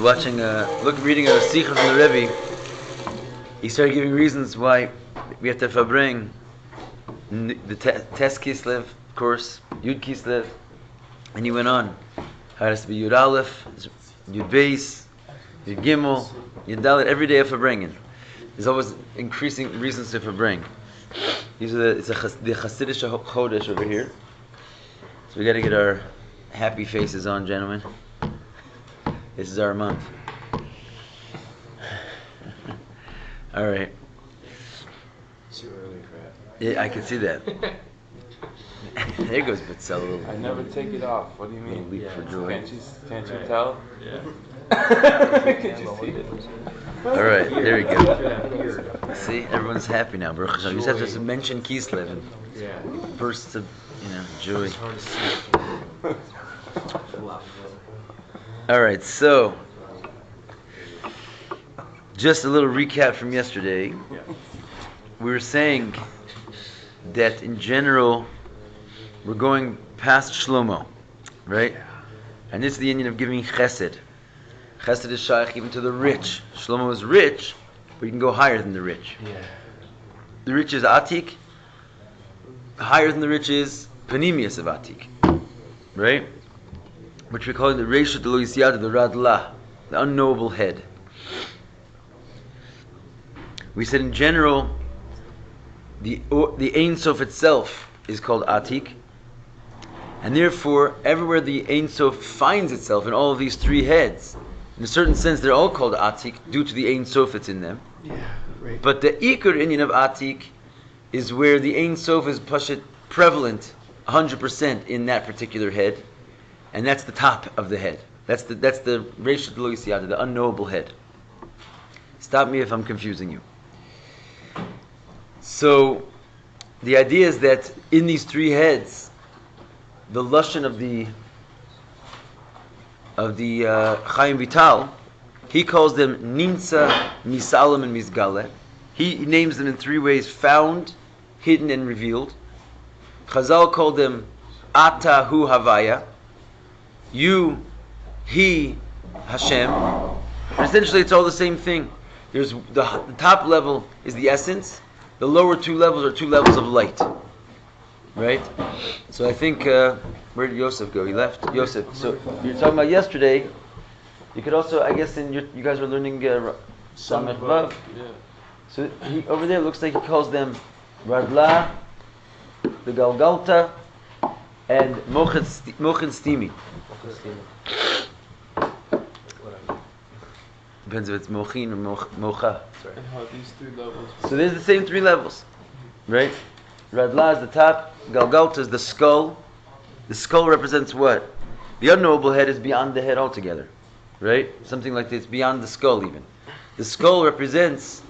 reading a Sikha from the Rabbi. He started giving reasons why we have to verbring the Tet Kislev course, Yud Kislev, and he went on. How it has to be Yud Aleph, Yud Beis, Yud Gimel, Yud Dalet, every day of verbringen. There's always increasing reasons to verbring. These are the Hasidic Chodesh over here. So we got to get our happy faces on, gentlemen. This is our month. All right. Too early for that. Yeah, I can see that. There goes Bitzel. I never take it off. What do you mean? Leap for joy. Can't you tell? Yeah. Can you see it? All right, there we go. See, everyone's happy now. Baruch Hashem. You just have to just mention Kislev and bursts of, joy. It's hard to see. All right, so just a little recap from yesterday. We were saying that in general we're going past Shlomo, right? And this is the union of giving chesed. Chesed is shaykh even to the rich. Shlomo is rich, but you can go higher than the rich. The rich is Atik. Higher than the rich is Panemius of Atik, right? Which we call the Reisha de Loisiada, the Radla, the unknowable head. We said in general, the Ein Sof itself is called Atik, and therefore everywhere the Ein Sof finds itself in all of these three heads, in a certain sense they're all called Atik due to the Ein Sof that's in them. Right. But the Ikur Indian of Atik is where the Ein Sof is prevalent 100% in that particular head. And that's the top of the head. That's the Reisha de Loisiada, the unknowable head. Stop me if I'm confusing you. So, the idea is that in these three heads, the lashon of the Chaim Vital, he calls them Nimtza, Misalam, and Misgale. He names them in three ways: found, hidden, and revealed. Chazal called them Ata Hu Havaya. You, he, Hashem. And essentially it's all the same thing. There's the top level is the essence. The lower two levels are two levels of light. Right? So I think, where did Yosef go? He left? Yosef. So you're talking about yesterday. You could also, I guess, you guys were learning Samech Vav. So over there it looks like he calls them Radla, the Galgalta, and Mochin Stimi. Depends if it's Mochin or Mocha. And how these three levels. So there's the same three levels, right? Radla is the top, Galgalta is the skull. The skull represents what? The unknowable head is beyond the head altogether, right? Something like this, beyond the skull even. The skull represents,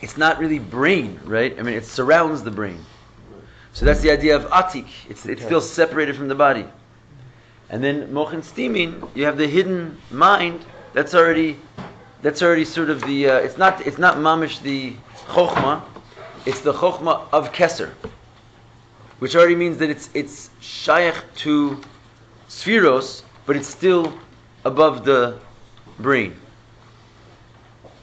it's not really brain, right? I mean, it surrounds the brain. So that's the idea of Atik. It feels separated from the body. And then Mochin Stimin, you have the hidden mind. That's already sort of the. It's not mamish the chokhmah. It's the chokhmah of Keser, which already means that it's shaykh to spheros, but it's still above the brain.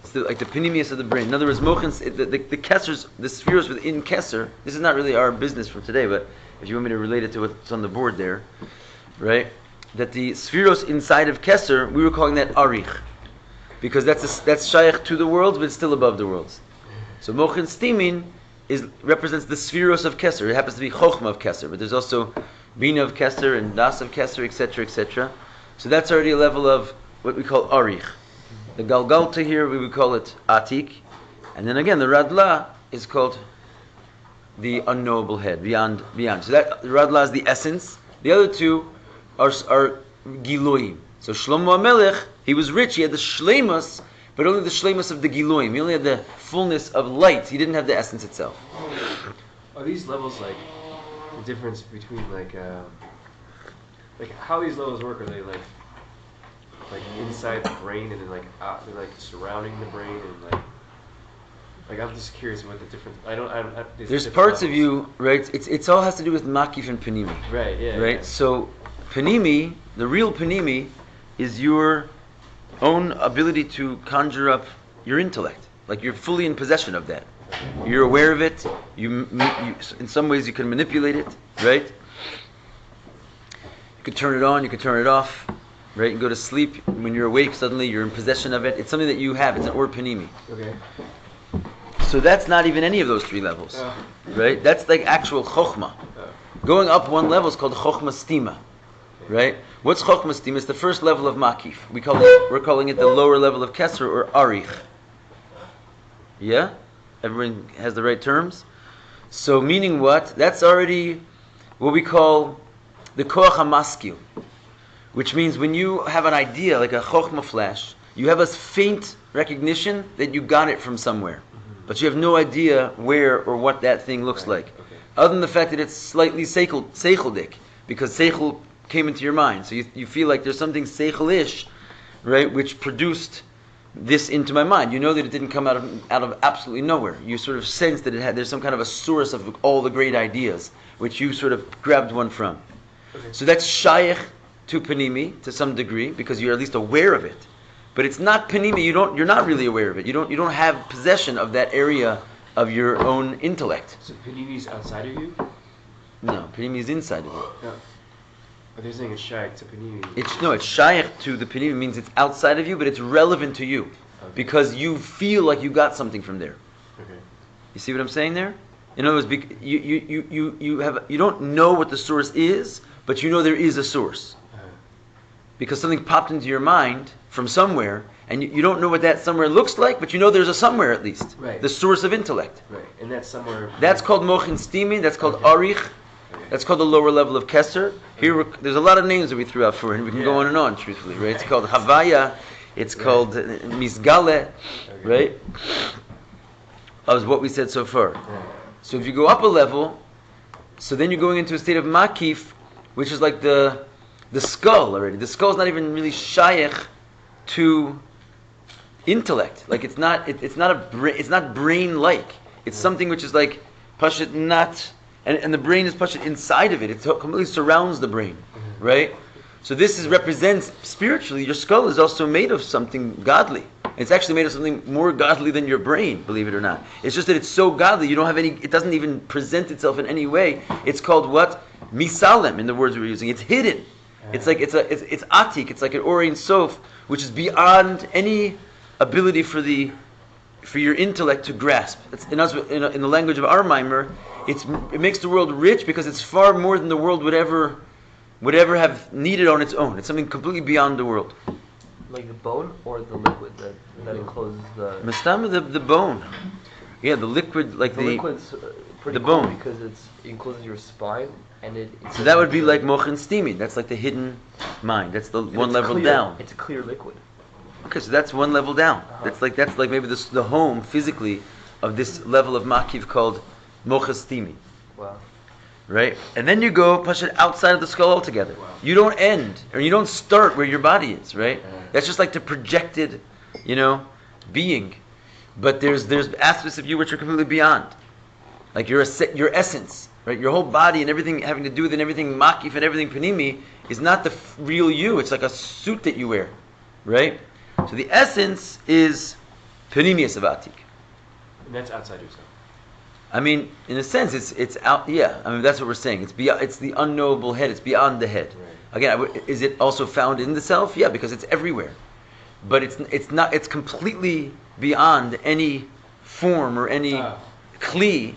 It's like the panemius of the brain. In other words, Mochin, the Kesers, the spheros within Keser. This is not really our business for today, but if you want me to relate it to what's on the board there. Right, that the spheros inside of Keser, we were calling that arich, because that's shaykh to the worlds, but it's still above the worlds. So Mochin Stimin represents the spheros of Keser. It happens to be chokhmah of Keser, but there's also bina of Keser and das of Keser, etc., etc. So that's already a level of what we call arich. The Galgalta here, we would call it Atik, and then again the Radla is called the unknowable head, beyond. So that the Radla is the essence. The other two are Giluim. So Shlomo HaMelech, he was rich, he had the Shleimus, but only the Shleimus of the Giluim. He only had the fullness of light. He didn't have the essence itself. Are these levels like the difference between like how these levels work? Are they like inside the brain and then like out, they're like surrounding the brain and like I'm just curious what the difference. I don't There's parts levels of you, right? It's all has to do with Makif and Panimi. Right. Yeah. Right. Yeah. So Panimi, the real Panimi, is your own ability to conjure up your intellect. Like you're fully in possession of that. You're aware of it. You in some ways you can manipulate it, right? You could turn it on, you could turn it off, right? You go to sleep. When you're awake, suddenly you're in possession of it. It's something that you have. It's an or panimi. Okay. So that's not even any of those three levels, right? That's like actual chokhmah. Going up one level is called chokhmah stima, right? What's chokhmah stima? It's the first level of makif. We're calling it the lower level of kesser or arich. Yeah? Everyone has the right terms? So meaning what? That's already what we call the koach hamaskil, which means when you have an idea, like a chokhmah flash, you have a faint recognition that you got it from somewhere, but you have no idea where or what that thing looks like. Okay. Other than the fact that it's slightly seicheldik, because seichel came into your mind. So you feel like there's something seichelish, right, which produced this into my mind. You know that it didn't come out of absolutely nowhere. You sort of sense that there's some kind of a source of all the great ideas, which you sort of grabbed one from. Okay. So that's shayach to panimi to some degree, because you're at least aware of it. But it's not panimi. You're not really aware of it. You don't have possession of that area of your own intellect. So panimi is outside of you? No, panimi is inside of you. Yeah. But they're saying it's shayach to panimi. It's shayach to the panimi means it's outside of you, but it's relevant to you, because you feel like you got something from there. Okay. You see what I'm saying there? In other words, you don't know what the source is, but you know there is a source. Because something popped into your mind from somewhere, and you don't know what that somewhere looks like, but you know there's a somewhere at least. Right. The source of intellect. Right. And that's somewhere. That's called mochin stimi. That's called arich. Okay. That's called the lower level of kesser. Here, there's a lot of names that we threw out for it, and we can go on and on, truthfully, right? It's called havaya. It's called misgale, right? That was what we said so far. So if you go up a level, so then you're going into a state of makif, which is like the skull already. The skull's not even really shayach to intellect. Like it's not brain-like. It's something which is like pashut not, and the brain is pashut inside of it. It completely surrounds the brain, right? So this represents spiritually. Your skull is also made of something godly. It's actually made of something more godly than your brain, believe it or not. It's just that it's so godly, you don't have any. It doesn't even present itself in any way. It's called what? Misalem in the words we're using. It's hidden. It's like it's atik. It's like an Orein Sof, which is beyond any ability for your intellect to grasp. It's, in the language of our mimer, it makes the world rich because it's far more than the world would ever have needed on its own. It's something completely beyond the world. Like the bone or the liquid that encloses the. Mastama the bone. Yeah, the liquid, like the liquid's pretty the cool bone, because it encloses your spine and it. So that would be like mochin stimi. That's like the hidden mind. That's the one level clear. down. It's a clear liquid. Okay, so that's one level down. That's like maybe the home physically of this level of makiv called mocha stimi. Wow. Right? And then you go push it outside of the skull altogether. Wow. You don't end, or you don't start where your body is, right? That's just like the projected, being. But there's aspects of you which are completely beyond. Like your essence, right? Your whole body and everything having to do with it, and everything makif and everything panimi is not the real you. It's like a suit that you wear, right? So the essence is panimius of atik. And that's outside yourself. I mean, in a sense, it's out. Yeah, I mean that's what we're saying. It's beyond. It's the unknowable head. It's beyond the head. Right. Again, is it also found in the self? Yeah, because it's everywhere. But it's not. It's completely beyond any form or any kli,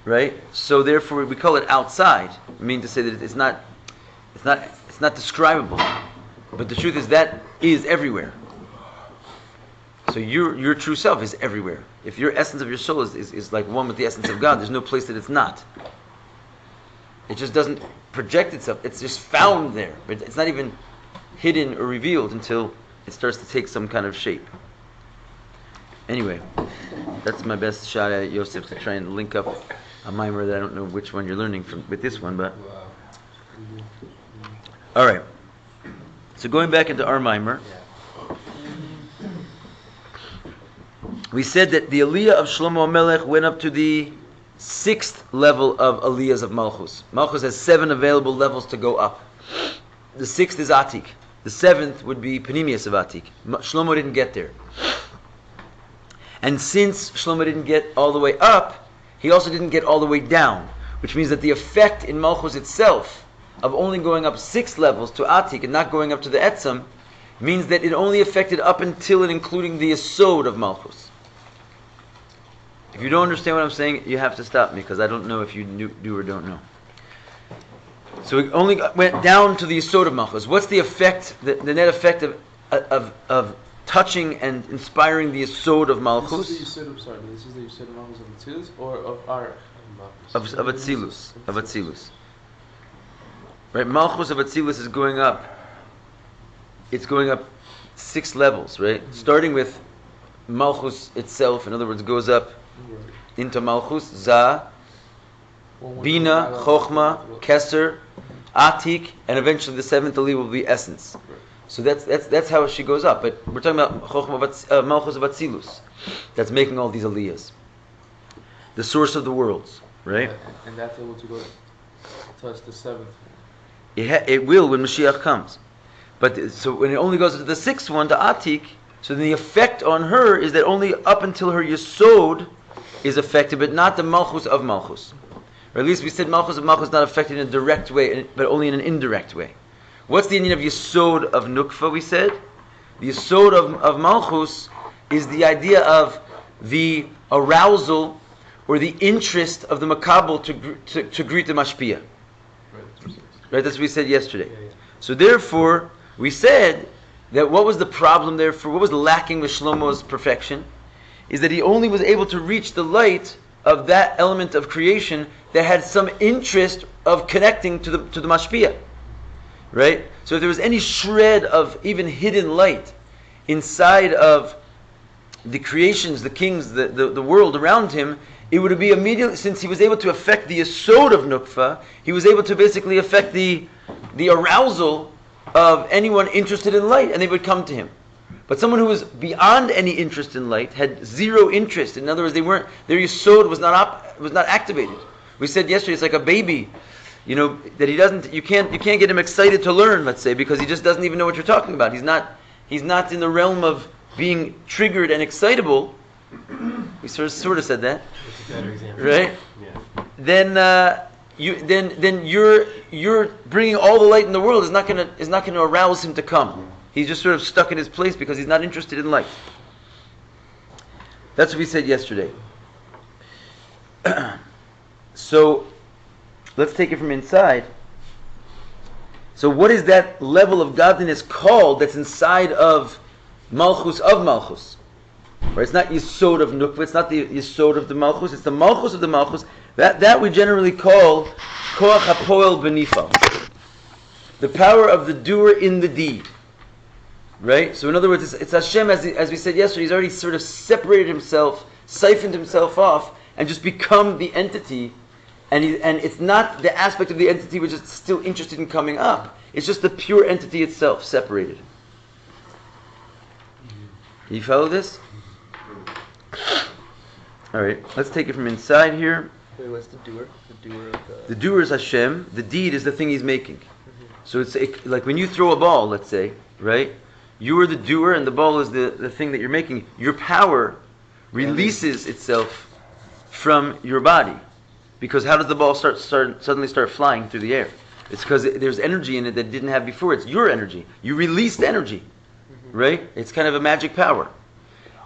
right? So therefore, we call it outside. I mean to say that it's not describable. But the truth is that is everywhere. So your true self is everywhere. If your essence of your soul is like one with the essence of God, there's no place that it's not. It just doesn't project itself. It's just found there. But it's not even hidden or revealed until it starts to take some kind of shape. Anyway, that's my best shot at Yosef to try and link up a mimer that I don't know which one you're learning from with this one, but all right. So going back into our mimer, we said that the Aliyah of Shlomo HaMelech went up to the 6th level of Aliyahs of Malchus. Malchus has 7 available levels to go up. The 6th is Atik. The seventh would be Panemius of Atik. Shlomo didn't get there. And since Shlomo didn't get all the way up, he also didn't get all the way down, which means that the effect in Malchus itself of only going up 6 levels to Atik and not going up to the Etzem means that it only affected up until and including the Yesod of Malchus. If you don't understand what I'm saying, you have to stop me, because I don't know if you do or don't know. So it only went down to the Yesod of Malchus. What's the effect, the net effect of touching and inspiring the Yesod of Malchus? This is the Yesod of Malchus of Atzilus or of our Malchus? Of Atzilus. Of Atzilus. Right? Malchus of Atzilus is going up. It's going up 6 levels, right? Mm-hmm. Starting with Malchus itself, in other words, goes up into Malchus, Za, Bina, Chochma, Keser, Atik, and eventually the 7th Aliyah will be Essence. So that's how she goes up. But we're talking about Chochma, Malchus of Atzilus. That's making all these Aliyahs. The source of the worlds, right? And that's able to go touch the 7th. It will when Mashiach comes. But so when it only goes to the 6th one, to Atik, so then the effect on her is that only up until her Yesod is affected, but not the Malchus of Malchus. Or at least we said Malchus of Malchus is not affected in a direct way, but only in an indirect way. What's the meaning of Yesod of Nukva, we said? The Yesod of Malchus is the idea of the arousal or the interest of the Makabel to greet the Mashpia. Right, that's what we said yesterday. So therefore, we said that what was the problem therefore, what was lacking with Shlomo's perfection, is that he only was able to reach the light of that element of creation that had some interest of connecting to the Mashpia. Right? So if there was any shred of even hidden light inside of the creations, the kings, the world around him, it would be immediately, since he was able to affect the Yesod of Nukva, he was able to basically affect the arousal of anyone interested in light, and they would come to him. But someone who was beyond any interest in light, had zero interest. In other words, their Yesod was not activated. We said yesterday, it's like a baby, that he doesn't. You can't get him excited to learn, let's say, because he just doesn't even know what you're talking about. He's not in the realm of being triggered and excitable. We sort of said that. That's a better example. Right? Yeah. Then you're bringing all the light in the world is not gonna arouse him to come. He's just sort of stuck in his place because he's not interested in light. That's what we said yesterday. So let's take it from inside. So what is that level of godliness called that's inside of Malchus of Malchus? Right? It's not Yesod of Nukva, it's not the Yesod of the Malchus, it's the Malchus of the Malchus. That we generally call Koach HaPoel Benifal. The power of the doer in the deed. Right? So in other words, it's Hashem, as we said yesterday, he's already sort of separated himself, siphoned himself off, and just become the entity. And it's not the aspect of the entity which is still interested in coming up. It's just the pure entity itself, separated. You follow this? Alright, let's take it from inside here. Wait, what's the doer? The doer of the... The doer is Hashem. The deed is the thing he's making. So it's like when you throw a ball, let's say, right? You are the doer and the ball is the thing that you're making. Your power releases itself from your body. Because how does the ball suddenly start flying through the air? It's because there's energy in it that it didn't have before. It's your energy. You released energy, right? It's kind of a magic power.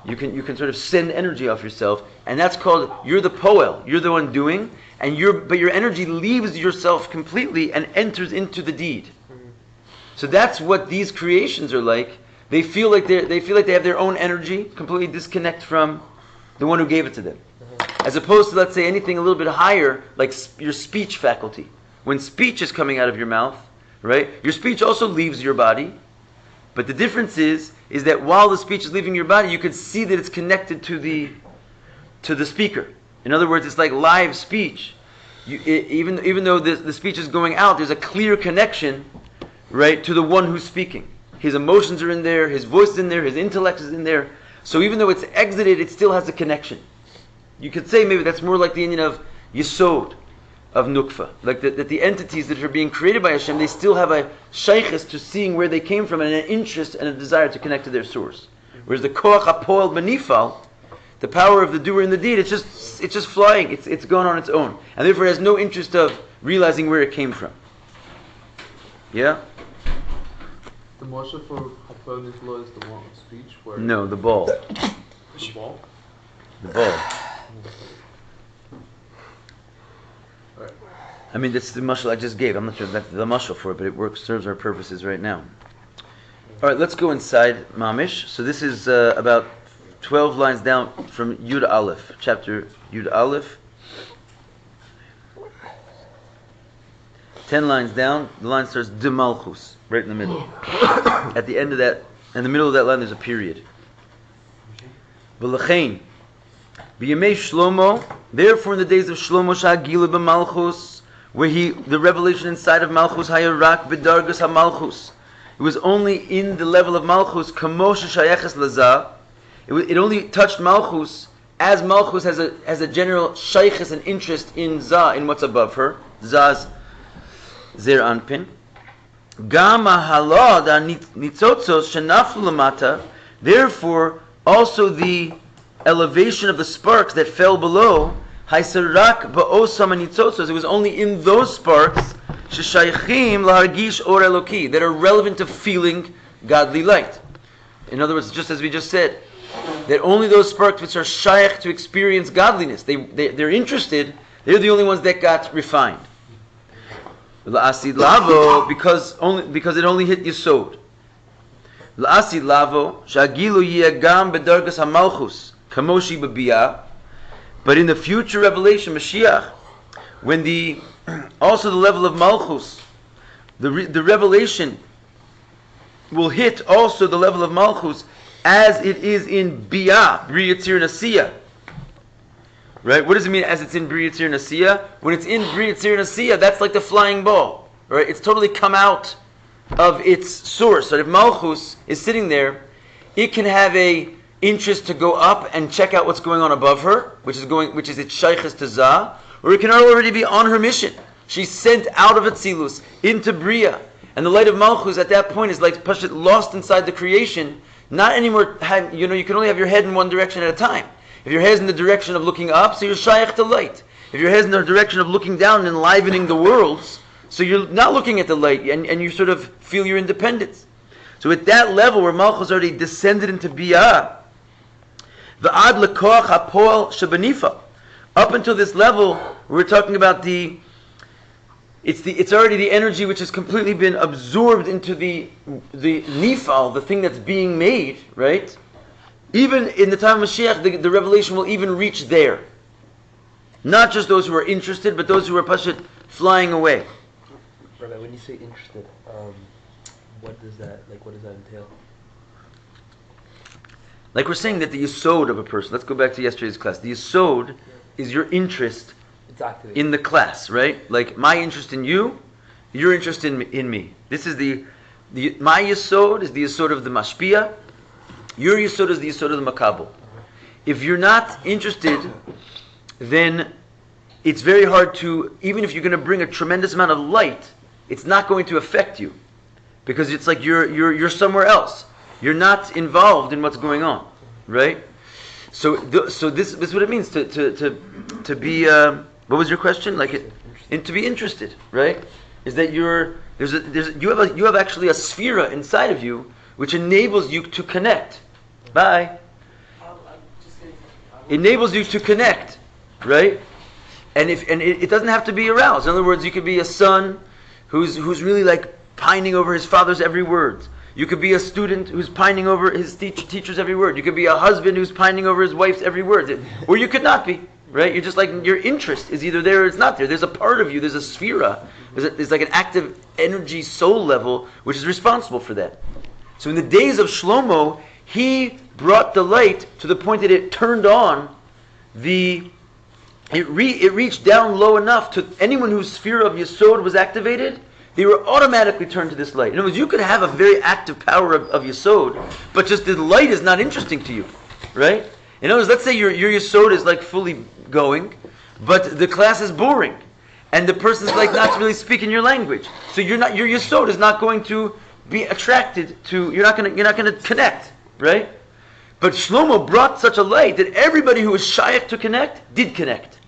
You can sort of send energy off yourself, and that's called, you're the poel. You're the one doing, but your energy leaves yourself completely and enters into the deed. So that's what these creations are like. They feel like they have their own energy, completely disconnect from the one who gave it to them. As opposed to, let's say, anything a little bit higher, like your speech faculty. When speech is coming out of your mouth, right? Your speech also leaves your body. But the difference is that while the speech is leaving your body, you can see that it's connected to the speaker. In other words, it's like live speech. Even though the speech is going out, there's a clear connection, right, to the one who's speaking. His emotions are in there, his voice is in there, his intellect is in there. So even though it's exited, it still has a connection. You could say maybe that's more like the Indian of Yesod, of nukfa. Like that the entities that are being created by Hashem, they still have a shaykhis to seeing where they came from and an interest and a desire to connect to their source. Whereas the koach hapoel benifal, the power of the doer in the deed, it's just flying. It's going on its own, and therefore it has no interest of realizing where it came from. Yeah. The motion for hapoel niflo is the one of speech where No, the ball. the ball. The ball. Alright. I mean, that's the mashal I just gave. I'm not sure if that's the mashal for it, but it works, serves our purposes right now. All right, let's go inside Mamish. So this is about 12 lines down from Yud Aleph, chapter Yud Aleph. 10 lines down, the line starts De Malchus, right in the middle. At the end of that, in the middle of that line, there's a period. V'lachein, b'yamei Shlomo, therefore in the days of Shlomo Sha'agilu b'Malchus, where the revelation inside of Malchus hayarak b'dargas ha-Malchus. It was only in the level of Malchus, kamo she'shayeches lazah. It only touched Malchus as Malchus has a general shaykhis and interest in Zah, in what's above her. Zah's Zer Anpin. Gama halad nitzotzos shenaflu lamata. Therefore, also the elevation of the sparks that fell below, haisarak ba'osam nitzotzos. It was only in those sparks sheshaychim lahargish or eloki, that are relevant to feeling godly light. In other words, just as we just said, that only those sparks which are shaykh to experience godliness, they're interested. They're the only ones that got refined. La'asid lavo, because it only hit Yesod. La'asid lavo, shagilu yiyagam bedargas hamalchus, kamoshi b'biyah. But in the future revelation, Mashiach, when also the level of Malchus, the revelation will hit also the level of Malchus as it is in Biyah, Briyatzir Nasiya. Right? What does it mean as it's in Briyatzir Nasiya? When it's in Briyatzir Nasiya, that's like the flying ball. Right? It's totally come out of its source. So if Malchus is sitting there, it can have a interest to go up and check out what's going on above her, which is its shaykhis to Zah, or it can already be on her mission. She's sent out of Atzilus into Bria, and the light of Malchus at that point is like Pashut lost inside the creation. Not anymore. You can only have your head in one direction at a time. If your head's in the direction of looking up, so you're shaykh to light. If your head's in the direction of looking down and enlivening the worlds, so you're not looking at the light, and you sort of feel your independence. So at that level where Malchus already descended into Biyah, V'ad lekoach hapoel shebanifa. Up until this level, we're talking about it's already the energy which has completely been absorbed into the nifal, the thing that's being made, right? Even in the time of Mashiach, the revelation will even reach there. Not just those who are interested, but those who are pashut flying away. Rabbi, when you say interested, what does that entail? Like we're saying that the yesod of a person, let's go back to yesterday's class, the yesod is your interest in the class, right? Like my interest in you, your interest in me. This is my yesod is the yesod of the mashpia, your yesod is the yesod of the makabel. If you're not interested, then it's very hard to, even if you're going to bring a tremendous amount of light, it's not going to affect you, because it's like you're somewhere else. You're not involved in what's going on, right? So this is what it means to be. What was your question? To be interested, right? Is that you have actually a sphera inside of you which enables you to connect. Bye. Enables you to connect, right? And it doesn't have to be aroused. In other words, you could be a son who's really like pining over his father's every word. You could be a student who's pining over his teacher's every word. You could be a husband who's pining over his wife's every word. Or you could not be, right? You're just like, your interest is either there or it's not there. There's a part of you, there's a sphera, there's like an active energy soul level which is responsible for that. So in the days of Shlomo, he brought the light to the point that it turned on it reached down low enough to anyone whose sphere of Yesod was activated, they were automatically turned to this light. In other words, you could have a very active power of Yesod, but just the light is not interesting to you, right? In other words, let's say your Yesod is like fully going, but the class is boring. and the person's like not really speaking your language. So your yesod is not going to be attracted to. You're not gonna connect, right? But Shlomo brought such a light that everybody who was shaykh to connect did connect,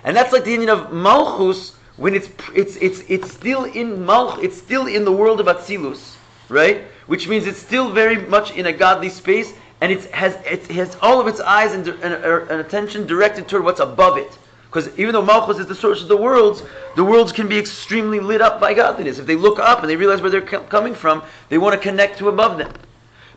and that's like the union of Malchus when it's still in Malch, it's still in the world of Atzilus, right? Which means it's still very much in a godly space, and it has all of its eyes and attention directed toward what's above it. Because even though Malchus is the source of the worlds can be extremely lit up by godliness. If they look up and they realize where they're coming from, they want to connect to above them.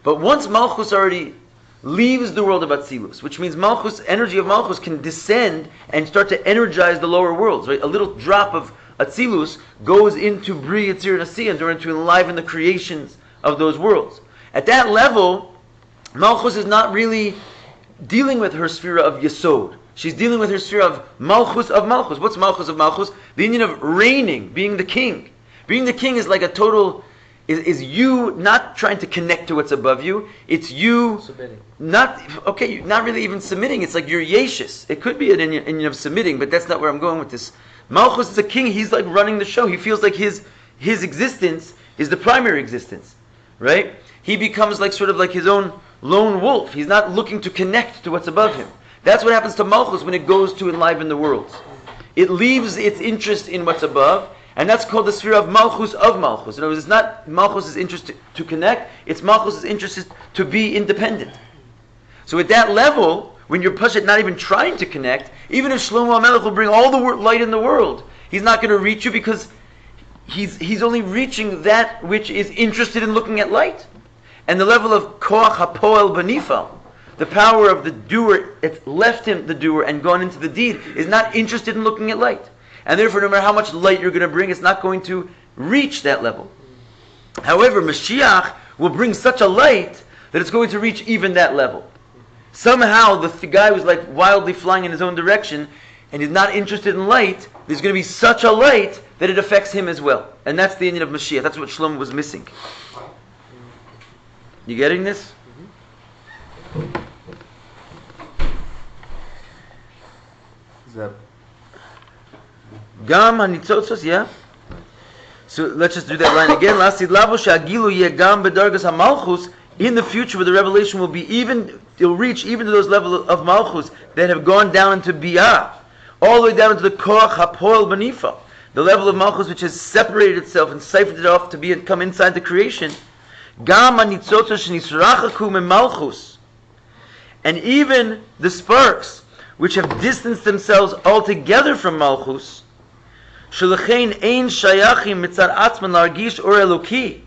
But once Malchus already leaves the world of Atzilus, which means Malchus, energy of Malchus can descend and start to energize the lower worlds. Right? A little drop of Atzilus goes into Bri, Yitzir, and Asiyah in order to enliven the creations of those worlds. At that level, Malchus is not really dealing with her sphere of Yesod. She's dealing with her sphere of Malchus of Malchus. What's Malchus of Malchus? The union of reigning, being the king. Being the king is like a total, is you not trying to connect to what's above you. It's you submitting. Not really even submitting. It's like you're yeshus. It could be an union of submitting, but that's not where I'm going with this. Malchus is a king. He's like running the show. He feels like his existence is the primary existence, right? He becomes like sort of like his own lone wolf. He's not looking to connect to what's above him. That's what happens to Malchus when it goes to enliven the worlds. It leaves its interest in what's above, and that's called the sphere of Malchus of Malchus. In other words, it's not Malchus' interest to connect, it's Malchus' interest to be independent. So at that level, when you're Pashat not even trying to connect, even if Shlomo HaMelech will bring all the light in the world, he's not going to reach you because he's only reaching that which is interested in looking at light. And the level of Koach HaPoel Banifal, the power of the doer, it's left him the doer and gone into the deed, is not interested in looking at light. And therefore, no matter how much light you're going to bring, it's not going to reach that level. However, Mashiach will bring such a light that it's going to reach even that level. Somehow, the guy was like wildly flying in his own direction, and he's not interested in light. There's going to be such a light that it affects him as well. And that's the union of Mashiach. That's what Shlomo was missing. You getting this? Gam hanitzotzos, yeah. So let's just do that line again. Lasid lavo shagilu yegam bedargas hamalchus. In the future, where the revelation will be it'll reach even to those levels of malchus that have gone down into biyah, all the way down into the koach hapoel banifa, the level of malchus which has separated itself and siphoned it off to come inside the creation. Gam hanitzotzos shenisrachaku min malchus, and even the sparks which have distanced themselves altogether from malchus. Shelechein ein shayachim mitzad atzman largish or eloki.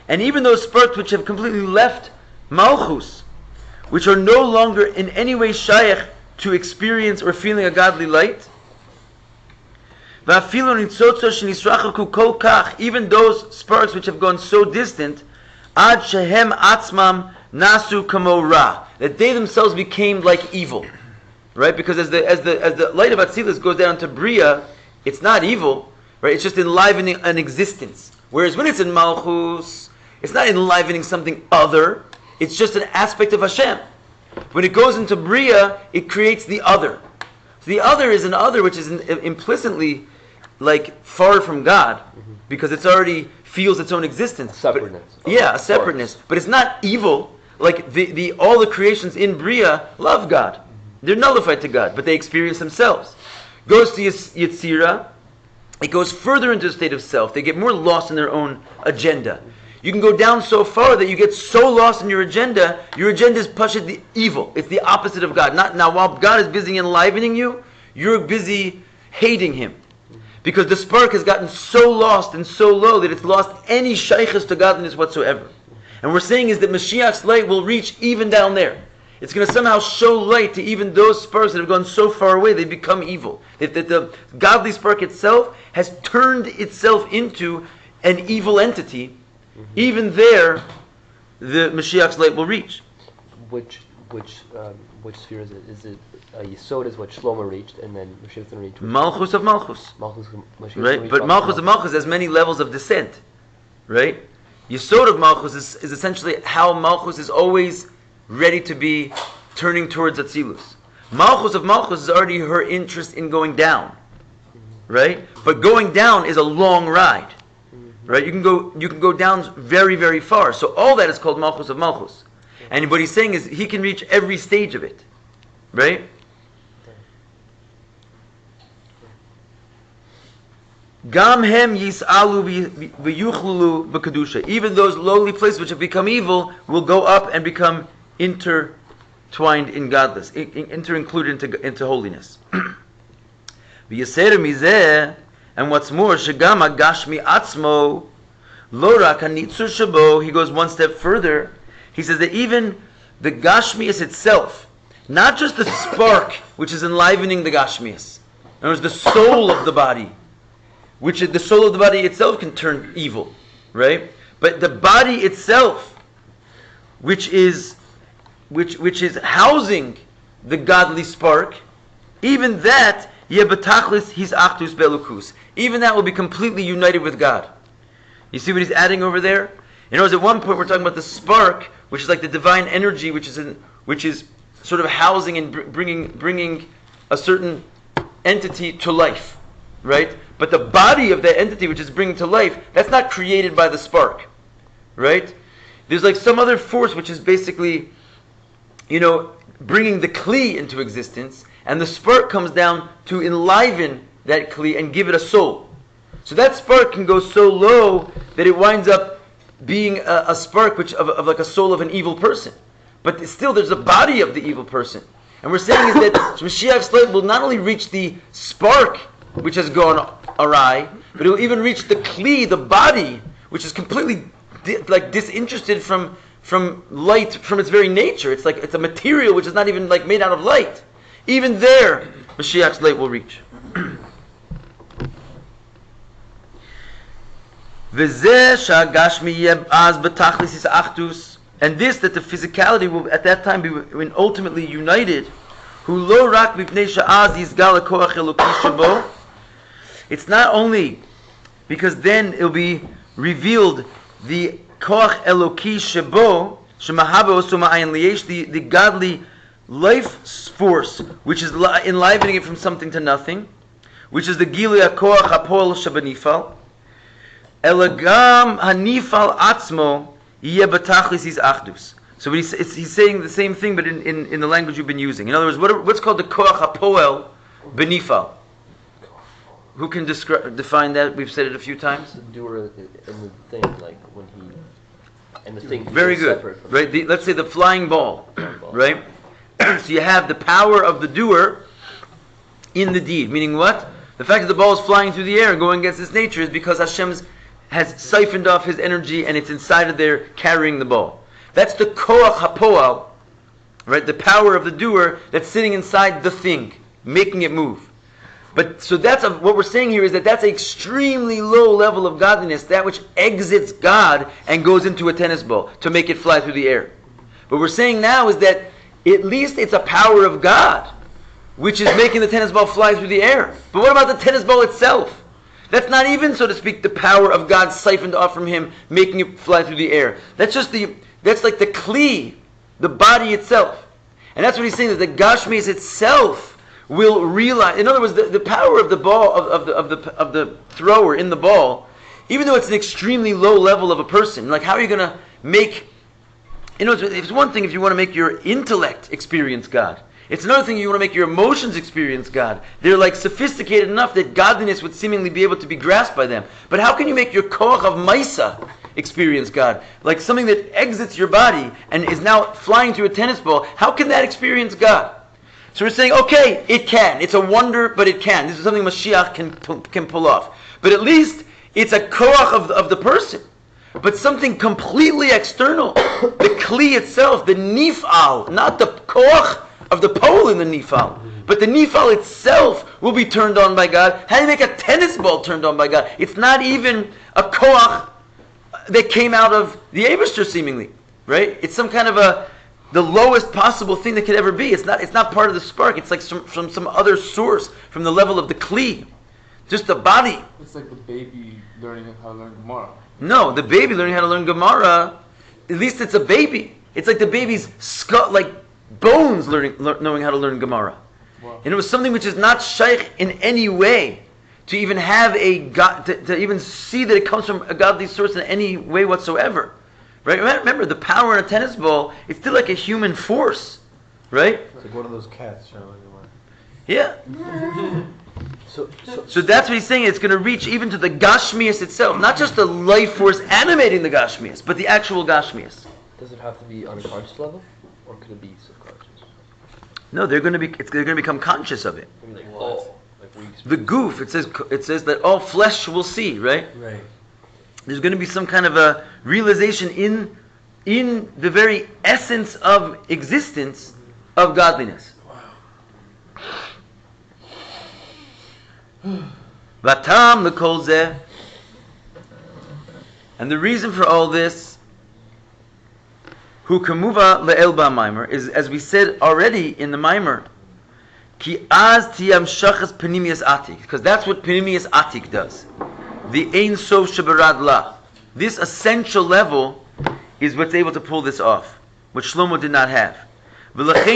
And even those sparks which have completely left malchus, which are no longer in any way shayach to experience or feeling a godly light. Even those sparks which have gone so distant, ad shehem atzmam nasu kamo ra, that they themselves became like evil. Right? Because as the light of Atzilus goes down to Bria, it's not evil, right? It's just enlivening an existence. Whereas when it's in Malchus, it's not enlivening something other, it's just an aspect of Hashem. When it goes into Bria, it creates the other. So the other is an other which is implicitly like far from God, because it's already feels its own existence. Separateness. A separateness. But it's not evil. Like the all the creations in Bria love God. They're nullified to God, but they experience themselves. Goes to Yetzirah, it goes further into a state of self. They get more lost in their own agenda. You can go down so far that you get so lost in your agenda is pashut the evil. It's the opposite of God. Now while God is busy enlivening you, you're busy hating Him. Because the spark has gotten so lost and so low that it's lost any shaykhus to godliness whatsoever. And we're saying is that Mashiach's light will reach even down there. It's going to somehow show light to even those sparks that have gone so far away, they become evil. That the godly spark itself has turned itself into an evil entity. Even there, the Mashiach's light will reach. Which sphere is it? Is it Yesod is what Shlomo reached, and then Mashiach's going to reach? Malchus of Malchus. Mashiach's right? But Malchus of Malchus has many levels of descent. Right? Yesod of Malchus is essentially how Malchus is always ready to be turning towards Atzilus. Malchus of Malchus is already her interest in going down. right? But going down is a long ride, right? You can go down very, very far. So all that is called Malchus of Malchus. And what he's saying is he can reach every stage of it, right? Gam hem yis'alu v'yuchlulu b'kedusha. Even those lowly places which have become evil will go up and become intertwined in godless, included into holiness. V'yaser mizeh, and what's more, shegam agashmi atzmo lo rak hanitzur shabo. He goes one step further. He says that even the gashmias itself, not just the spark which is enlivening the gashmias, in other words, the soul of the body, which is the soul of the body itself can turn evil, right? But the body itself, which is housing the godly spark, even that yebetachlis his achdus belukus, even that will be completely united with God. You see what he's adding over there? In other words, at one point we're talking about the spark, which is like the divine energy, which is sort of housing and bringing a certain entity to life, right? But the body of that entity, which is bringing to life, that's not created by the spark, right? There's like some other force which is basically, bringing the kli into existence, and the spark comes down to enliven that kli and give it a soul. So that spark can go so low that it winds up being a spark of like a soul of an evil person. But still there's a body of the evil person. And we're saying is that Mashiach's slave will not only reach the spark which has gone awry, but it will even reach the kli, the body, which is completely disinterested from light, from its very nature. It's like it's a material which is not even like made out of light. Even there, Mashiach's light will reach. And this, that the physicality will at that time be ultimately united. It's not only because then it'll be revealed the koach eloki shebo shemahabe osuma'ayin liyesh, the godly life force which is enlivening it from something to nothing, which is the gilui koach hapol shabanifal. Elagam hanifal atzmo yeh betachlis his achdus. So he's saying the same thing, but in the language you've been using. In other words, what's called the koach hapoel benifal? Who can define that? We've said it a few times. The doer and the thing, like when he and the thing. Very good, right? Let's say the flying ball, right? So you have the power of the doer in the deed, meaning what? The fact that the ball is flying through the air and going against its nature is because Hashem has siphoned off his energy and it's inside of there carrying the ball. That's the koach hapoal, right? The power of the doer that's sitting inside the thing, making it move. But so what we're saying here is that's an extremely low level of godliness, that which exits God and goes into a tennis ball to make it fly through the air. But we're saying now is that at least it's a power of God which is making the tennis ball fly through the air. But what about the tennis ball itself? That's not even, so to speak, the power of God siphoned off from him, making it fly through the air. That's like the kli, the body itself. And that's what he's saying, that the Gashmis itself will realize. In other words, the power of the ball, of the thrower in the ball, even though it's an extremely low level of a person, like how are you going to make, it's one thing if you want to make your intellect experience God. It's another thing you want to make your emotions experience God. They're like sophisticated enough that godliness would seemingly be able to be grasped by them. But how can you make your koach of maisa experience God? Like something that exits your body and is now flying through a tennis ball. How can that experience God? So we're saying, okay, it can. It's a wonder, but it can. This is something Mashiach can pull off. But at least it's a koach of the person. But something completely external. The kli itself, the nifal, not the koach of the pole in the nifal, but the nifal itself will be turned on by God. How do you make a tennis ball turned on by God? It's not even a koach that came out of the Eibishter seemingly, right? It's some kind of the lowest possible thing that could ever be. It's not part of the spark. It's like from some other source, from the level of the kli, just the body. It's like the baby learning how to learn Gemara. No, the baby learning how to learn Gemara. At least it's a baby. It's like the baby's skull, like bones knowing how to learn Gemara. Wow. And it was something which is not shaykh in any way to even have a God, to even see that it comes from a godly source in any way whatsoever. Right? Remember, the power in a tennis ball, it's still like a human force. Right? It's like one of those cats showing you. Yeah. So that's what he's saying. It's going to reach even to the Gashmias itself. Not just the life force animating the Gashmias, but the actual Gashmias. Does it have to be on a conscious level? Or could it be subconscious? No, they're going to become conscious of it. Maybe like, The goof, it says that all flesh will see, right? Right. There's going to be some kind of a realization in the very essence of existence of godliness. Vatam l'kol zeh. And the reason for all this, hu kamuva le'el ba'maimer, is, as we said already in the Maimer, ki az tiyam shachas penimius atik, because that's what penimius atik does. The ein sof shebarad la. This essential level is what's able to pull this off, which Shlomo did not have. That's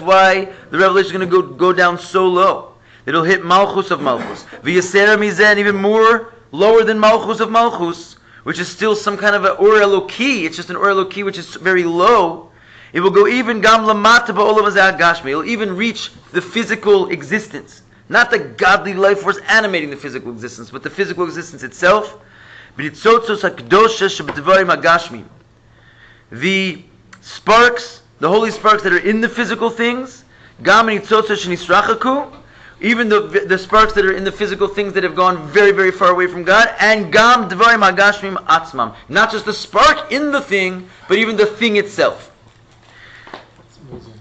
why the revelation is going to go down so low. It'll hit Malchus of Malchus. And even more lower than Malchus of Malchus, which is still some kind of an Or Eloki. It's just an Or Eloki which is very low. It will go even Gam Lamata Ba'olam Hazeh Gashmi. It'll even reach the physical existence. Not the godly life force animating the physical existence, but the physical existence itself. The sparks, the holy sparks that are in the physical things, even the sparks that are in the physical things that have gone very, very far away from God, and gam dvarim hagashmim atzmam. Not just the spark in the thing, but even the thing itself. That's amazing.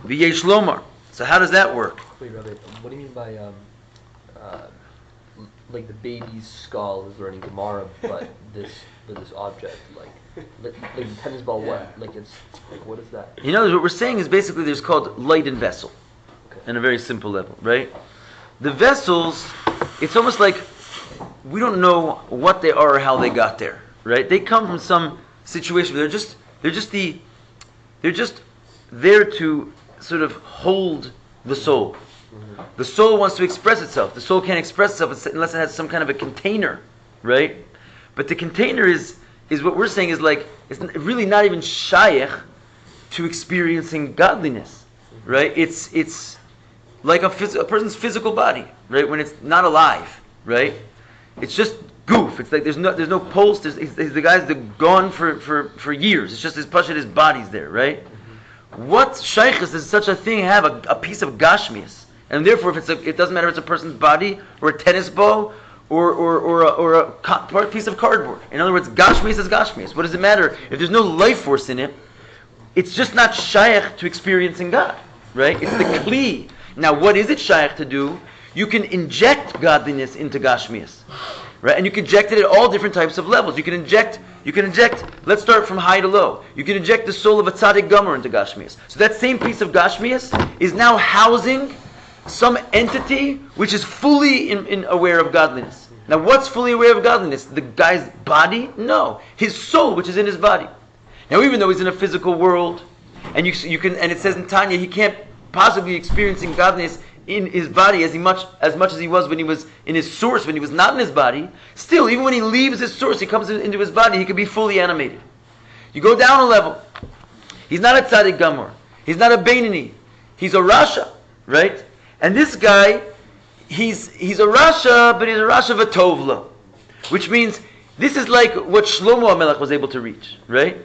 V'yesh lomar. So how does that work? Wait, Rabbi, what do you mean by like the baby's skull is learning Gemara, but this object, like the tennis ball, what? Like it's like what is that? You know, what we're saying is basically there's called light and vessel, in a very simple level, right? The vessels, it's almost like we don't know what they are or how they got there, right? They come from some situation. They're just there to sort of hold the soul. The soul wants to express itself. The soul can't express itself unless it has some kind of a container, right? But the container is what we're saying is like, it's really not even shaykh to experiencing godliness, right? It's like a person's physical body, right? When it's not alive, right? It's just goof. It's like there's no pulse. The guys that gone for years. It's just his body's there, right? What shaykhs does such a thing have? A piece of gashmias, and therefore, it doesn't matter if it's a person's body or a tennis ball or a piece of cardboard. In other words, gashmias is gashmias. What does it matter if there's no life force in it? It's just not shaykh to experiencing God, right? It's the kli. Now, what is it shaykh to do? You can inject godliness into gashmias, right? And you can inject it at all different types of levels. You can inject. Let's start from high to low. You can inject the soul of a tzaddik gomer into gashmias. So that same piece of gashmias is now housing some entity which is fully in aware of godliness. Now, what's fully aware of godliness? The guy's body? No, his soul, which is in his body. Now, even though he's in a physical world, and you can, and it says in Tanya, he can't possibly experiencing godliness in his body as much as he was when he was in his source, when he was not in his body. Still, even when he leaves his source, he comes into his body, he can be fully animated. You go down a level. He's not a tzaddik gamor. He's not a beinoni. He's a rasha, right? And this guy, he's a rasha, but he's a rasha v'tovla, which means this is like what Shlomo HaMelech was able to reach, right?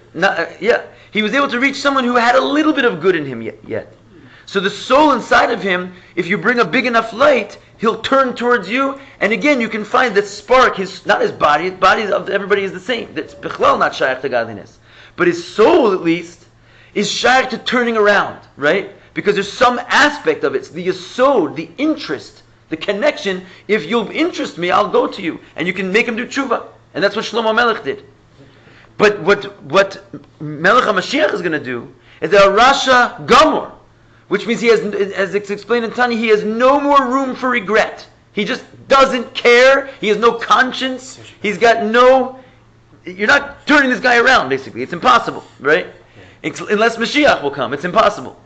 He was able to reach someone who had a little bit of good in him yet. So the soul inside of him, if you bring a big enough light, he'll turn towards you, and again you can find that spark. Not his body. His body of everybody is the same. That's bichlal not shaykh to godliness, but his soul at least is shaykh to turning around, right? Because there's some aspect of it, it's the yesod, the interest, the connection. If you'll interest me, I'll go to you, and you can make him do tshuva, and that's what Shlomo Melech did. But what Melech HaMashiach is going to do is a rasha gamor, which means he has, as it's explained in Tanya, he has no more room for regret. He just doesn't care. He has no conscience. He's got no. You're not turning this guy around. Basically, it's impossible, right? Unless Mashiach will come, it's impossible.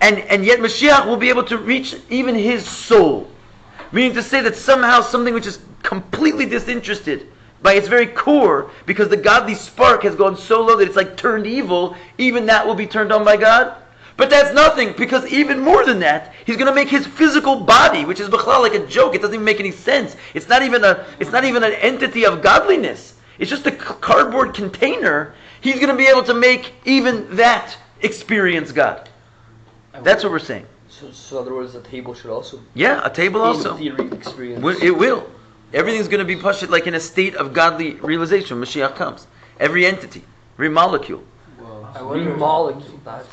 and yet Mashiach will be able to reach even his soul. Meaning to say that somehow something which is completely disinterested by its very core, because the godly spark has gone so low that it's like turned evil, even that will be turned on by God. But that's nothing, because even more than that, he's going to make his physical body, which is b'chlal like a joke. It doesn't even make any sense. It's not even an entity of godliness. It's just a cardboard container. He's going to be able to make even that experience God. That's what we're saying. So in other words, the table should also. Yeah, a table also. Theory experience. It will. Everything's going to be pushed like in a state of godly realization when Mashiach comes. Every entity, every molecule. Well, I wonder molecule. That's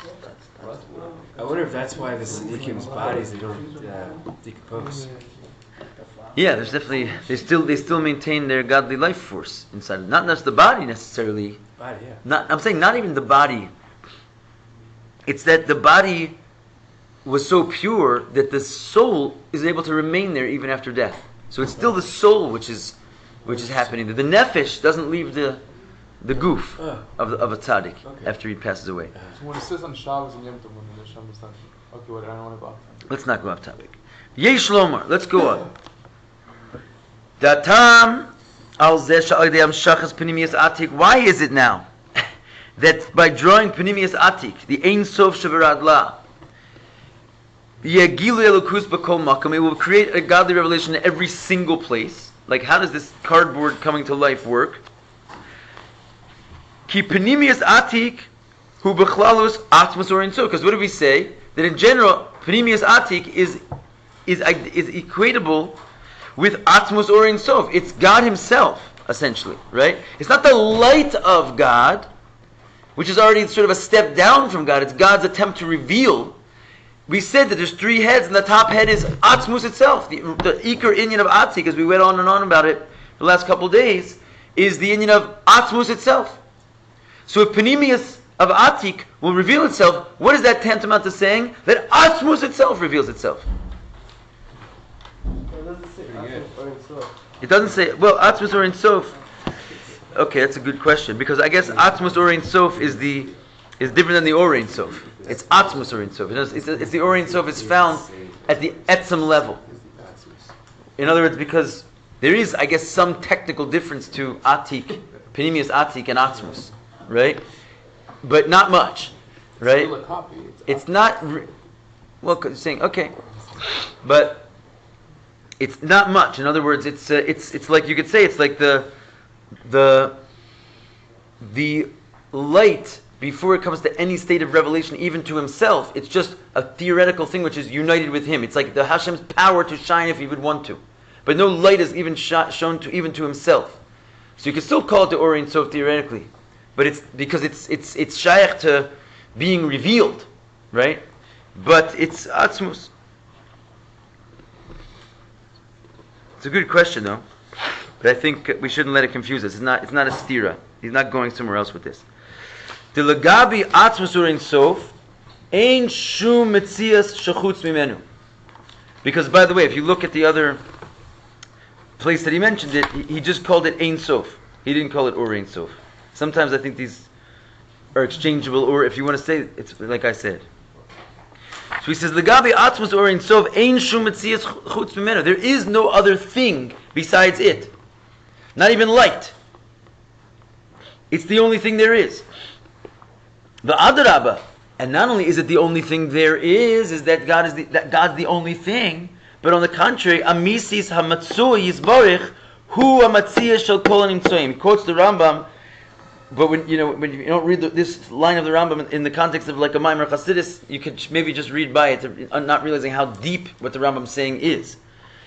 I wonder if that's why the Tzadikim's bodies, they don't decompose. Yeah, there's definitely they still maintain their godly life force inside. Not just the body necessarily. Body, yeah. I'm saying not even the body. It's that the body was so pure that the soul is able to remain there even after death. So it's still the soul which is happening. The nefesh doesn't leave the goof of a tzaddik after he passes away. So when it says on Shabbos and Yom Tov, when the Hashem is done, okay, what I don't want to go off topic. Let's not go off topic. Yesh lomar. Let's go on. Datam al zeh sha'adei amshachas penimius atik. Why is it now that by drawing penimius atik, the Ein Sof Shevarad La, Yegilu Elokus b'kol makom, it will create a godly revelation in every single place. Like, how does this cardboard coming to life work? Ki penimius atik hu b'chlalus atmos or inso. Because what do we say? That in general, penimius atik is equatable with atmos or insof. It's God Himself, essentially, right? It's not the light of God, which is already sort of a step down from God. It's God's attempt to reveal. We said that there's three heads, and the top head is Atzmus itself. The Iker Inyan of Atzik, as we went on and on about it the last couple of days, is the Inyan of Atzmus itself. So if Panemius of Atik will reveal itself, what is that tantamount to saying? That Atzmus itself reveals itself. It doesn't say, well, Atzmus or Ein Sof. Okay, that's a good question, because I guess Atzmus or Ein Sof is different than the Or Ein Sof. It's Atzmus or Ein Sof. It's the Or Ein Sof is found at the Etzem level. In other words, because there is, I guess, some technical difference to Atik, Penimius Atik and Atzmus, right? But not much, right? It's still a copy. It's not, well, saying, okay, but it's not much. In other words, it's like, you could say, it's like the light before it comes to any state of revelation, even to Himself. It's just a theoretical thing which is united with Him. It's like the Hashem's power to shine if He would want to, but no light is even shown to even to Himself. So you can still call it the Or Ein Sof theoretically, but it's because it's shaykh to being revealed, right? But it's Atzmus. It's a good question, though. But I think we shouldn't let it confuse us. It's not a stira. He's not going somewhere else with this. The legabi atzmus or Ein Sof ein shum metzias shechutz mimenu. Because, by the way, if you look at the other place that he mentioned it, he just called it Ein Sof. He didn't call it Or Ein Sof. Sometimes I think these are exchangeable, or if you want to say it, it's like I said. So he says, legabi atzmus or Ein Sof ein shum metzias chutz mimenu. There is no other thing besides it. Not even light. It's the only thing there is. The Adarabba, and not only is it the only thing there is that God's the only thing, but on the contrary, Amisis Hamatzui Yisborich Hu Amatzia Shel Kol Nimtzoyim. He quotes the Rambam, but when you don't read this line of the Rambam in the context of like a Maimer Chasidus, you could maybe just read by it, not realizing how deep what the Rambam is saying is.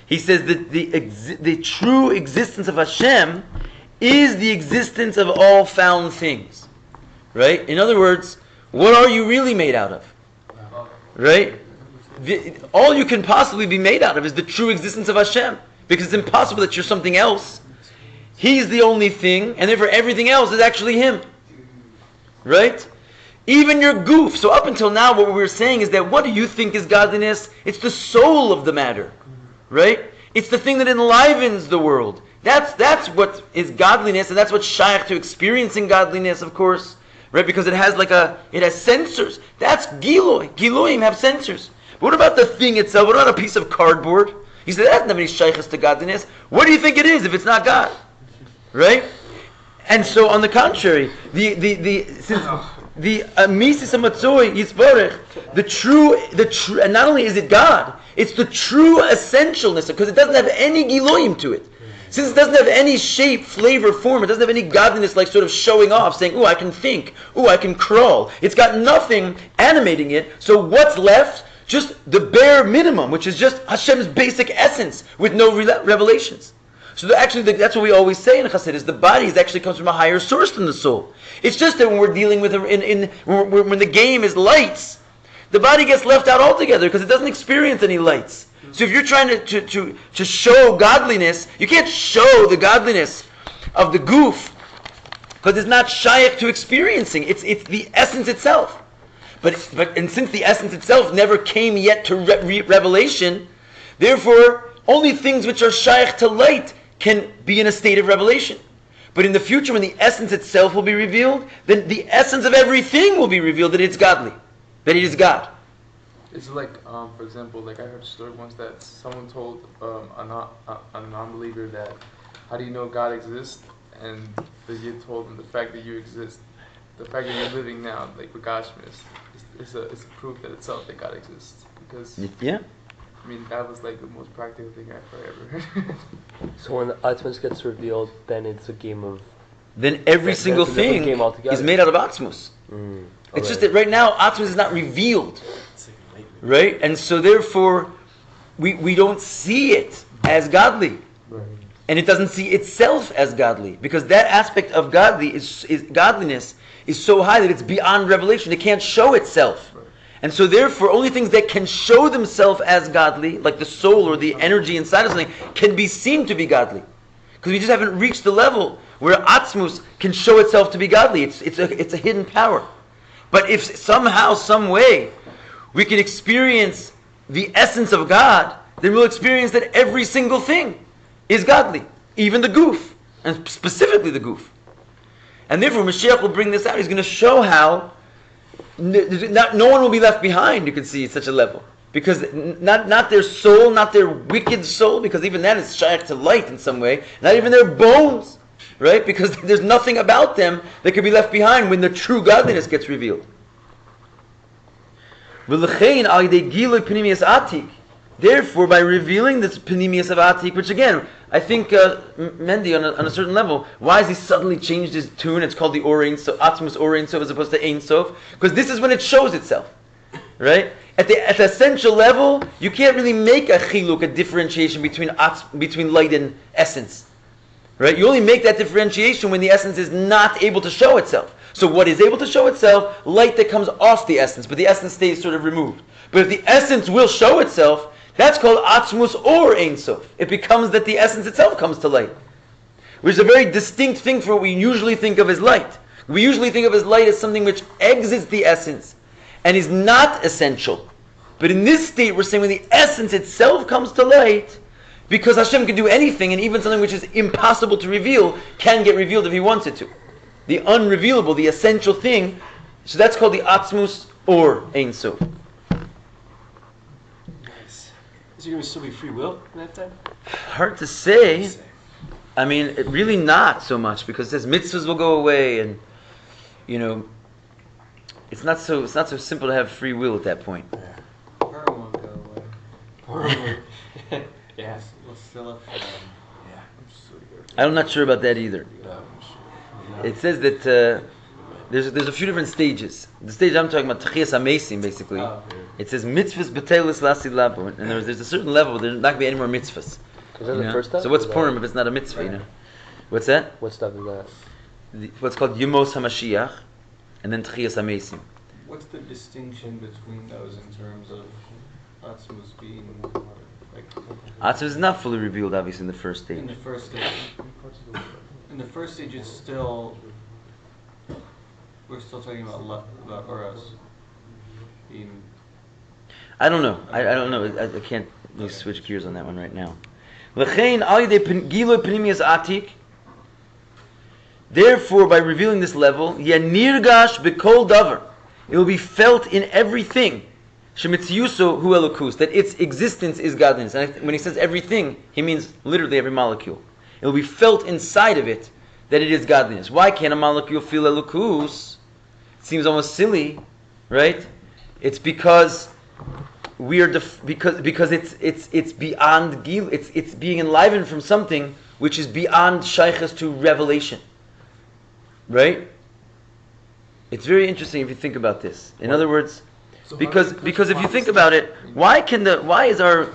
He says that the true existence of Hashem is the existence of all found things. Right? In other words, what are you really made out of? Right? All you can possibly be made out of is the true existence of Hashem. Because it's impossible that you're something else. He's the only thing, and therefore everything else is actually Him. Right? Even your goof. So up until now what we were saying is that what do you think is godliness? It's the soul of the matter. Right? It's the thing that enlivens the world. That's what is godliness, and that's what's shaykh to experiencing godliness, of course. right? Because it has it has sensors. That's Giloy. Giloyim have sensors. But what about the thing itself? What about a piece of cardboard? He said, that doesn't have any shaykhs to godliness. What do you think it is if it's not God? Right? And so, on the contrary, the misis hamatzoi yisborech, the true, and not only is it God, it's the true essentialness, because it doesn't have any giloyim to it. Since it doesn't have any shape, flavor, form, it doesn't have any godliness like sort of showing off, saying, "Ooh, I can think. Ooh, I can crawl." It's got nothing animating it. So what's left? Just the bare minimum, which is just Hashem's basic essence with no revelations. So that's what we always say in Chassidus. The body actually comes from a higher source than the soul. It's just that when we're dealing with when the game is lights, the body gets left out altogether because it doesn't experience any lights. So if you're trying to show godliness, you can't show the godliness of the goof because it's not shaykh to experiencing. It's the essence itself. But since the essence itself never came yet to revelation, therefore only things which are shaykh to light can be in a state of revelation. But in the future, when the essence itself will be revealed, then the essence of everything will be revealed, that it's godly, that it is God. It's like, for example, like I heard a story once that someone told a non-believer that, how do you know God exists? And the Yid told him, the fact that you exist, the fact that you're living now, like with Godliness, is a proof that itself that God exists. Because yeah. I mean, that was like the most practical thing I've ever heard. So when the Atmos gets revealed, then it's a game of... Then every single thing is made out of Atmos. It's just that right now, Atmos is not revealed. Right? And so therefore, we don't see it as godly. Right. And it doesn't see itself as godly. Because that aspect of godliness is so high that it's beyond revelation. It can't show itself. And so therefore, only things that can show themselves as godly, like the soul or the energy inside of something, can be seen to be godly. Because we just haven't reached the level where Atzmus can show itself to be godly. It's a hidden power. But if somehow, some way, we can experience the essence of God, then we'll experience that every single thing is godly. Even the goof, and specifically the goof. And therefore, Mashiach will bring this out. He's going to show how no one will be left behind, you can see, at such a level. Because not their soul, not their wicked soul, because even that is shaykh to light in some way. Not even their bones, right? Because there's nothing about them that can be left behind when the true godliness gets revealed. Therefore, by revealing this Panemius of Atik, which again, I think Mendy on a certain level, why has he suddenly changed his tune? It's called the Or Ein Sof, Atmos Or Ein Sof as opposed to Ein Sof, because this is when it shows itself, right? At the essential level, you can't really make a chiluk, a differentiation between light and essence, right? You only make that differentiation when the essence is not able to show itself. So what is able to show itself? Light that comes off the essence, but the essence stays sort of removed. But if the essence will show itself, that's called Atzmus or Ein Sof. It becomes that the essence itself comes to light, which is a very distinct thing from what we usually think of as light. We usually think of as light as something which exits the essence and is not essential. But in this state, we're saying when the essence itself comes to light, because Hashem can do anything, and even something which is impossible to reveal can get revealed if He wants it to. The unrevealable, the essential thing, so that's called the Atzmus or Ein Sof. Is there going to still be free will in that time? Hard to say. I mean, really not so much, because it says mitzvahs will go away, and it's not so simple to have free will at that point. Purim won't go away. Purim. Yes. We'll still have Yeah. I'm not sure about that either. No. It says that there's a few different stages. The stage I'm talking about, Techias HaMesim, basically. Oh, okay. It says mitzvahs b'telis lasid labo, and there's a certain level where there's not going to be any more mitzvahs. Is that the first step? So what's Purim if it's not a mitzvah? What's that? What step is that? What's called Yemos HaMashiach, and then Techias HaMesim. What's the distinction between those in terms of Atzmus being like? Atzmus is not fully revealed, obviously, in the first stage. In the first stage. In the first stage, it's still. We're still talking about Oros being. I don't know. I don't know. I can't really switch gears on that one right now. L'chein al yedei gilui pnimius atik. Therefore, by revealing this level, yanirgash b'kol davar, it will be felt in everything. Shemitziyuso hu elokus, that its existence is godliness. And when he says everything, he means literally every molecule. It will be felt inside of it that it is godliness. Why can't a molecule feel elokus? It seems almost silly, right? It's because we are because it's beyond gil. It's being enlivened from something which is beyond shaykhs to revelation, right? It's very interesting if you think about this. In other words, because if you think about it, why is the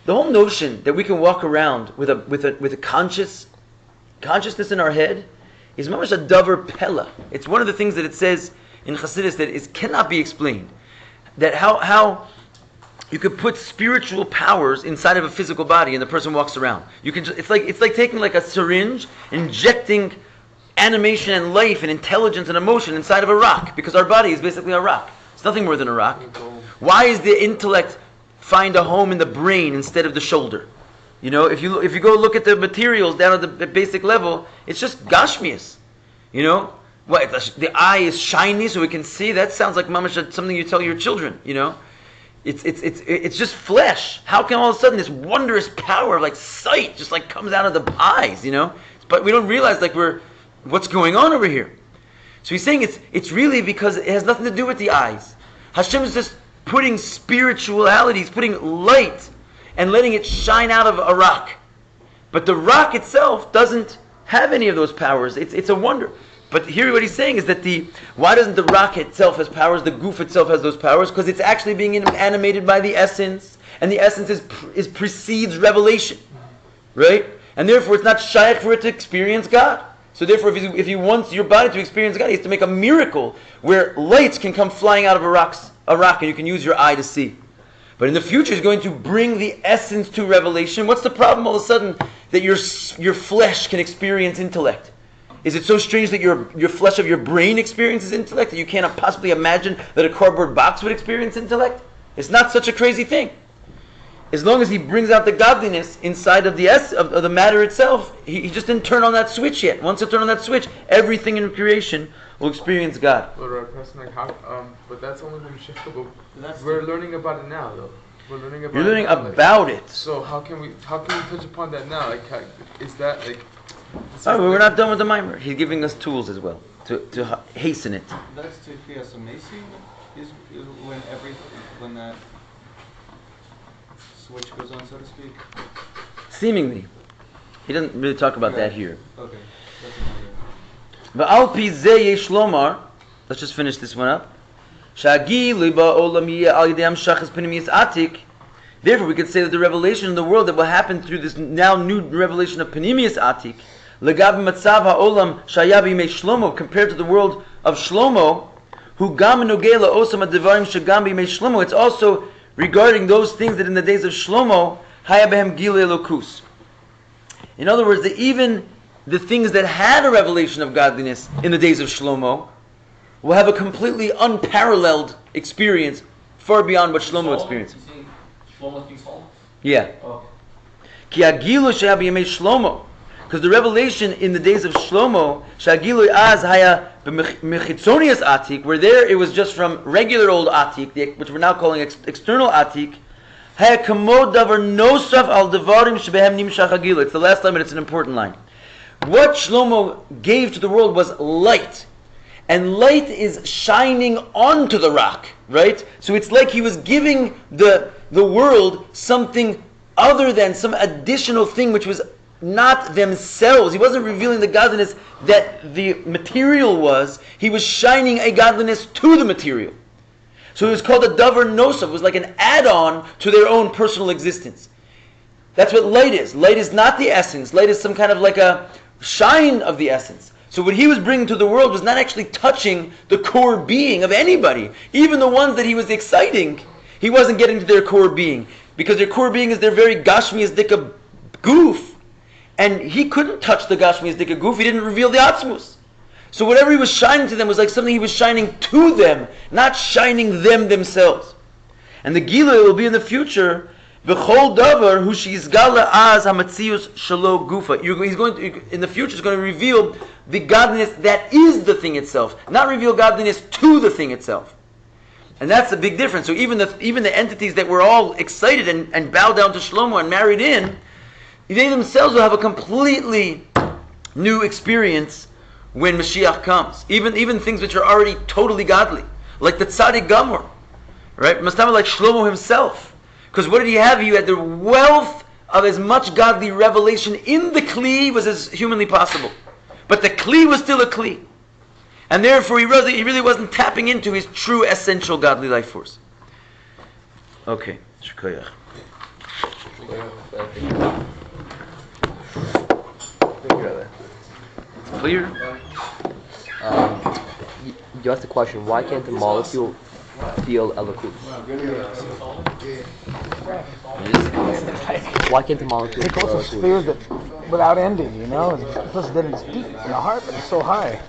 whole notion that we can walk around with a consciousness in our head is mamash a davar pella. It's one of the things that it says in Chassidus that cannot be explained. That how you could put spiritual powers inside of a physical body and the person walks around. You can it's like taking like a syringe, injecting animation and life and intelligence and emotion inside of a rock, because our body is basically a rock. It's nothing more than a rock. Why is the intellect find a home in the brain instead of the shoulder? You know, if you go look at the materials down at the basic level, it's just gashmias. You know, what the eye is shiny so we can see. That sounds like mamash something you tell your children. You know, it's just flesh. How can all of a sudden this wondrous power of like sight just like comes out of the eyes? You know, but we don't realize like what's going on over here. So he's saying it's really because it has nothing to do with the eyes. Hashem is just putting spirituality, he's putting light and letting it shine out of a rock. But the rock itself doesn't have any of those powers. It's a wonder. But here what he's saying is that why doesn't the rock itself has powers, the goof itself has those powers? Because it's actually being animated by the essence, and the essence precedes revelation. Right? And therefore it's not shaykh for it to experience God. So therefore, if he wants your body to experience God, he has to make a miracle where lights can come flying out of a rock, and you can use your eye to see. But in the future, he's going to bring the essence to revelation. What's the problem all of a sudden that your flesh can experience intellect? Is it so strange that your flesh of your brain experiences intellect that you cannot possibly imagine that a cardboard box would experience intellect? It's not such a crazy thing. As long as he brings out the godliness inside of of the matter itself, he just didn't turn on that switch yet. Once it turn on that switch, everything in creation will experience God. But Pasternak, but that's only when we're learning about it now, though. We're learning about. You're learning it now, about it. So how can we touch upon that now? Like, is that like? We're not done with the mimer. He's giving us tools as well to hasten it. That's to Kriyas Amazing is when that switch goes on, so to speak. Seemingly, he doesn't really talk about that here. Okay, that's another. Let's just finish this one up. Therefore, we could say that the revelation in the world that will happen through this now new revelation of Panemius Atik, compared to the world of Shlomo, it's also regarding those things that in the days of Shlomo, in other words, that even the things that had a revelation of godliness in the days of Shlomo will have a completely unparalleled experience far beyond what Shlomo experienced. Shlomo speaks Shlomo? Yeah. Oh. Because the revelation in the days of Shlomo, where there it was just from regular old Atik, which we're now calling external Atik. It's the last line, but it's an important line. What Shlomo gave to the world was light. And light is shining onto the rock, right? So it's like he was giving the world something other than some additional thing which was not themselves. He wasn't revealing the godliness that the material was. He was shining a godliness to the material. So it was called a davar nosav. It was like an add-on to their own personal existence. That's what light is. Light is not the essence. Light is some kind of like a shine of the essence. So what he was bringing to the world was not actually touching the core being of anybody. Even the ones that he was exciting, he wasn't getting to their core being. Because their core being is their very gashmias dika goof. And he couldn't touch the gashmias dika goof. He didn't reveal the atzmus. So whatever he was shining to them was like something he was shining to them, not shining them themselves. And the Gila will be in the future V'chol davar hu sheizgala az hamatzius shelo gufa. He's going to, in the future, is going to reveal the godliness that is the thing itself, not reveal godliness to the thing itself. And that's the big difference. So even the entities that were all excited and bowed down to Shlomo and married in, they themselves will have a completely new experience when Mashiach comes. Even things which are already totally godly, like the Tzaddik Gamor, right? Mastama, like Shlomo himself. Because what did he have? He had the wealth of as much godly revelation in the Kli was as humanly possible. But the Kli was still a Kli. And therefore he really wasn't tapping into his true essential godly life force. Okay. Shkoyach. It's clear? You asked the question, why can't the molecule feel eloquence? Why can't the molecule It feel also eloquence? feels that without ending, you know, and the person didn't speak in the heart, but it's so high.